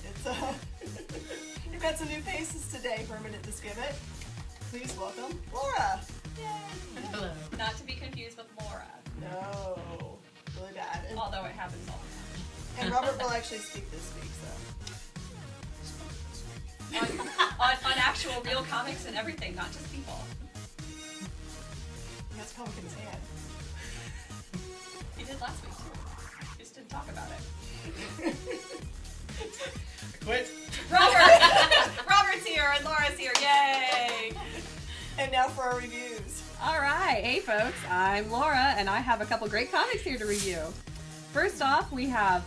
It's We've got some new faces today for a minute to skim it. Please welcome Laura. Yay! Hello. Not to be confused with Laura. No, really bad. Although it happens all the And Robert will actually speak this week, so. time. On actual real comics and everything, not just people. That's comic in his hand. He did last week too. Just didn't talk about it. Quit. Robert's here and Laura's here. Yay! And now for our reviews. All right, hey folks, I'm Laura, and I have a couple great comics here to review. First off, we have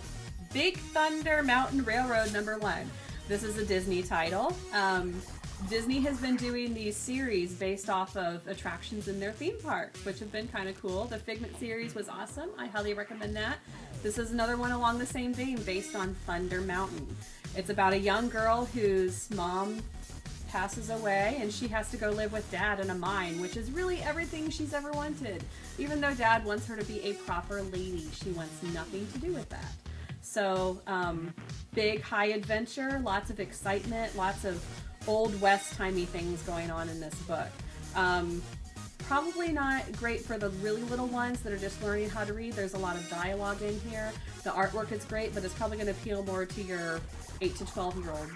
Big Thunder Mountain Railroad #1. This is a Disney title. Disney has been doing these series based off of attractions in their theme parks, which have been kind of cool. The Figment series was awesome. I highly recommend that. This is another one along the same vein based on Thunder Mountain. It's about a young girl whose mom passes away and she has to go live with dad in a mine, which is really everything she's ever wanted. Even though dad wants her to be a proper lady, she wants nothing to do with that. So, big high adventure, lots of excitement, lots of Old West timey things going on in this book. Probably not great for the really little ones that are just learning how to read. There's a lot of dialogue in here. The artwork is great, but it's probably going to appeal more to your 8 to 12-year-old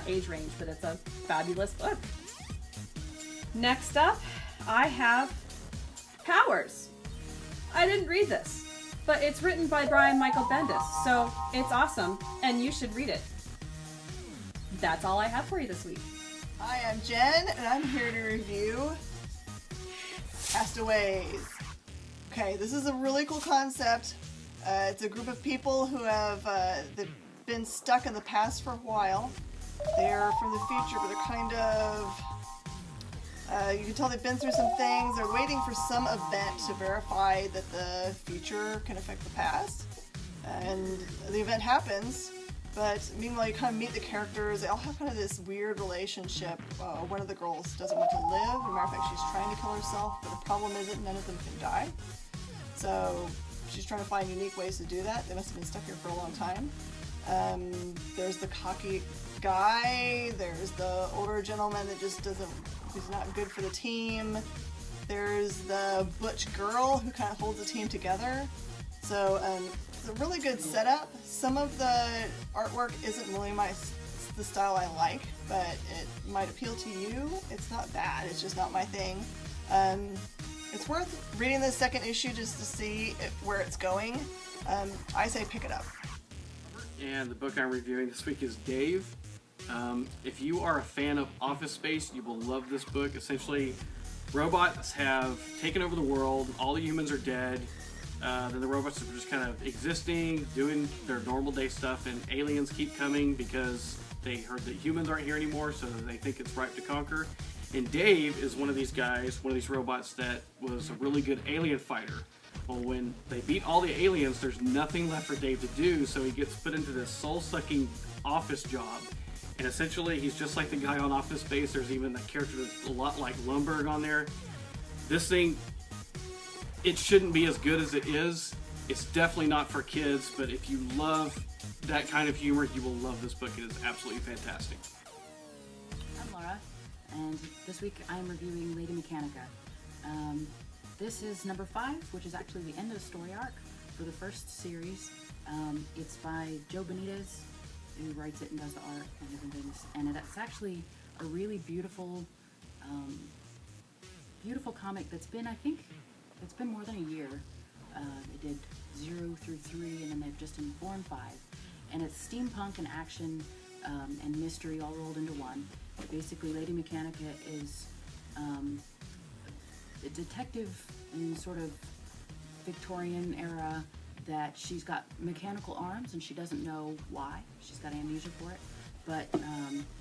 age range, but it's a fabulous book. Next up, I have Powers. I didn't read this, but it's written by Brian Michael Bendis, so it's awesome, and you should read it. That's all I have for you this week. Hi, I'm Jen, and I'm here to review Castaways. Okay, this is a really cool concept. It's a group of people who have they've been stuck in the past for a while. They're from the future, but they're kind of... you can tell they've been through some things. They're waiting for some event to verify that the future can affect the past. And the event happens, but meanwhile you kind of meet the characters. They all have kind of this weird relationship. One of the girls doesn't want to live. As a matter of fact, she's trying to kill herself, but the problem is that none of them can die. So she's trying to find unique ways to do that. They must have been stuck here for a long time. There's the cocky guy. There's the older gentleman that just who's not good for the team. There's the butch girl who kind of holds the team together. So it's a really good setup. Some of the artwork isn't really the style I like, but it might appeal to you. It's not bad. It's just not my thing. It's worth reading the second issue just to see where it's going. I say pick it up. And the book I'm reviewing this week is Dave. If you are a fan of Office Space, you will love this book. Essentially, robots have taken over the world. All the humans are dead. Then the robots are just kind of existing, doing their normal day stuff, and aliens keep coming because they heard that humans aren't here anymore, so they think it's ripe to conquer. And Dave is one of these guys, one of these robots that was a really good alien fighter. Well, when they beat all the aliens, there's nothing left for Dave to do, so he gets put into this soul-sucking office job. And essentially, he's just like the guy on Office Space. There's even a character that's a lot like Lumberg on there. This thing, it shouldn't be as good as it is. It's definitely not for kids, but if you love that kind of humor, you will love this book. It is absolutely fantastic. I'm Laura, and this week I'm reviewing Lady Mechanica. This is number 5, which is actually the end of the story arc for the first series. It's by Joe Benitez, who writes it and does the art and different things. And it's actually a really beautiful, beautiful comic that's been, I think, it's been more than a year. They did 0 through 3, and then they've just done 4 and 5. And it's steampunk and action and mystery all rolled into one. Basically, Lady Mechanica is a detective in sort of Victorian era that she's got mechanical arms and she doesn't know why. She's got amnesia for it. But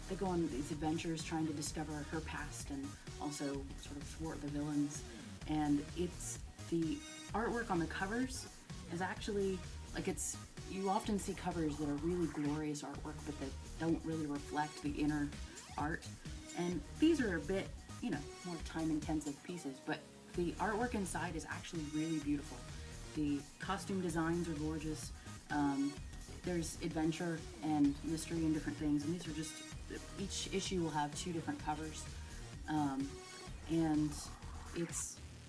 they go on these adventures trying to discover her past and also sort of thwart the villains. And it's the artwork on the covers is actually, like, it's, you often see covers that are really glorious artwork but that don't really reflect the inner art. And these are a bit, more time-intensive pieces, but the artwork inside is actually really beautiful. The costume designs are gorgeous. there's adventure and mystery and different things, and these are just, each issue will have 2 different covers, and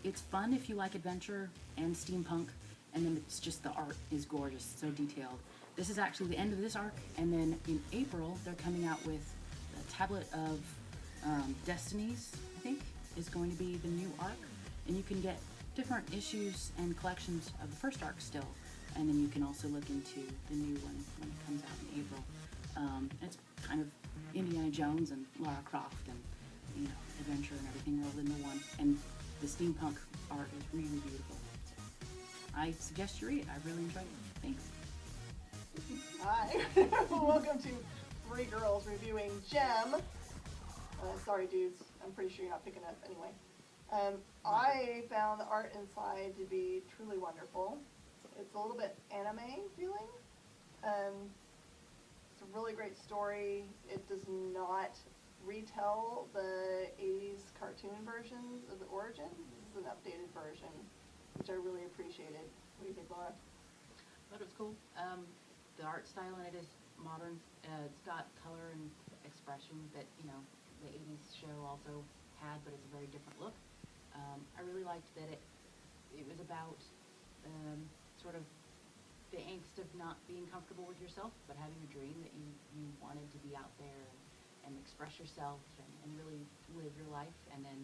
it's fun if you like adventure and steampunk, and then it's just the art is gorgeous, so detailed. This is actually the end of this arc, and then in April they're coming out with a Tablet of Destinies, I think, is going to be the new arc, and you can get different issues and collections of the first arc still, and then you can also look into the new one when it comes out in April. It's kind of Indiana Jones and Lara Croft and, you know, adventure and everything rolled into one, and the steampunk art is really beautiful. I suggest you read it. I really enjoyed it. Thanks. Hi. Welcome to 3 Girls Reviewing Gem. Sorry, dudes. I'm pretty sure you're not picking up anyway. I found the art inside to be truly wonderful. It's a little bit anime feeling. It's a really great story. It does not retell the 80s cartoon versions of the origin. This is an updated version, which I really appreciated. What do you think, Laura? I thought it was cool. The art style in it is modern. It's got color and expression that, you know, the 80s show also had, but it's a very different look. I really liked that it was about sort of the angst of not being comfortable with yourself, but having a dream that you wanted to be out there and express yourself and really live your life. And then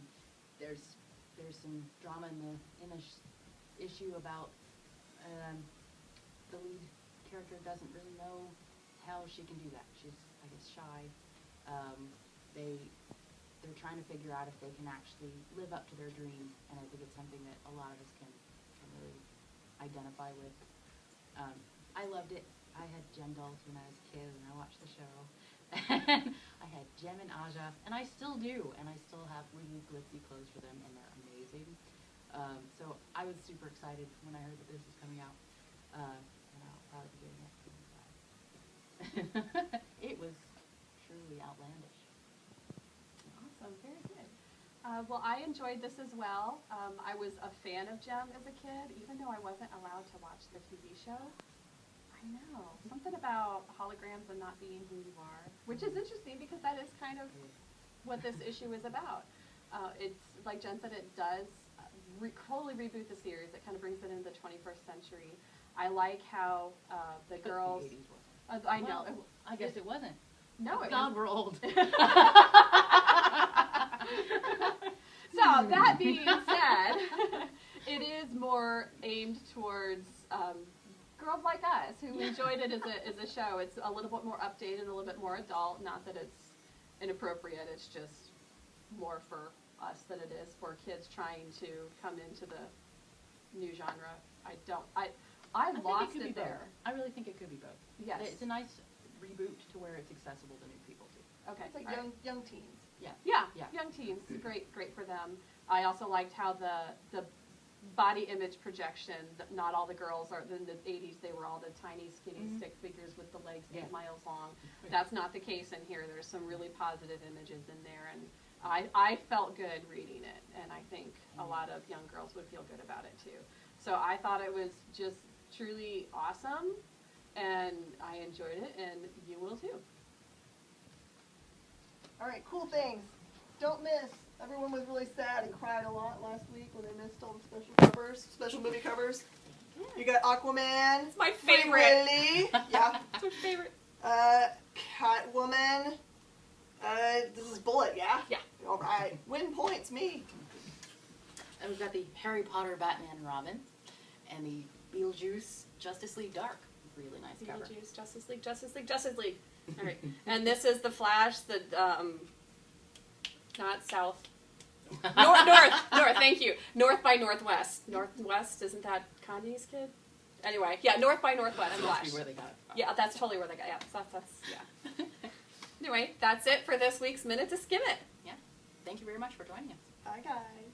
there's some drama in the issue about the lead character doesn't really know how she can do that. She's, I guess, shy. They're trying to figure out if they can actually live up to their dream, and I think it's something that a lot of us can really identify with. I loved it. I had Gem dolls when I was a kid, and I watched the show. I had Gem and Aja, and I still do, and I still have really glitzy clothes for them, and they're amazing. So I was super excited when I heard that this was coming out, and I'll probably be getting it. It was truly outlandish. Awesome, very good. Well, I enjoyed this as well. I was a fan of Gem as a kid, even though I wasn't allowed to watch the TV show. I know, something about holograms and not being who you are, which is interesting because that is kind of what this issue is about. It's, like Jen said, it does totally reboot the series. It kind of brings it into the 21st century. I like how the girls... The 80s wasn't. I know. Well, I guess it wasn't. No, it God, was. we're old. So, that being said, it is more aimed towards girls like us who enjoyed it as a show. It's a little bit more updated, a little bit more adult. Not that it's inappropriate, it's just more for us than it is for kids trying to come into the new genre. I lost think it could be it there. both. I really think it could be both. Yes. It's a nice reboot to where it's accessible to new people too. Okay. It's like all right. young teens. Yeah. Yeah, Yeah. young teens, great for them. I also liked how the body image projection, not all the girls are, in the 80s they were all the tiny skinny stick figures with the legs 8 miles long. That's not the case in here. There's some really positive images in there, and I felt good reading it, and I think a lot of young girls would feel good about it too. So I thought it was just truly awesome, and I enjoyed it, and you will too. All right, cool things. Don't miss. Everyone was really sad and cried a lot last week when they missed all the special movie covers. You got Aquaman. It's my Free favorite. Willy. Yeah. It's my favorite. Catwoman. This is Bullet, yeah? Yeah. All right. Win points, me. And we've got the Harry Potter Batman and Robin, and the Beetlejuice Justice League Dark. Really nice cover. Beetlejuice, Justice League, Justice League, Justice League. All right. And this is the Flash, the, not south. North, thank you. North by Northwest. Northwest, isn't that Kanye's kid? Anyway, yeah, North by Northwest, That Flash. must be where they got it from. Yeah, that's totally where they got, yeah, yeah. Anyway, that's it for this week's Minute to Skim It. Yeah. Thank you very much for joining us. Bye, guys.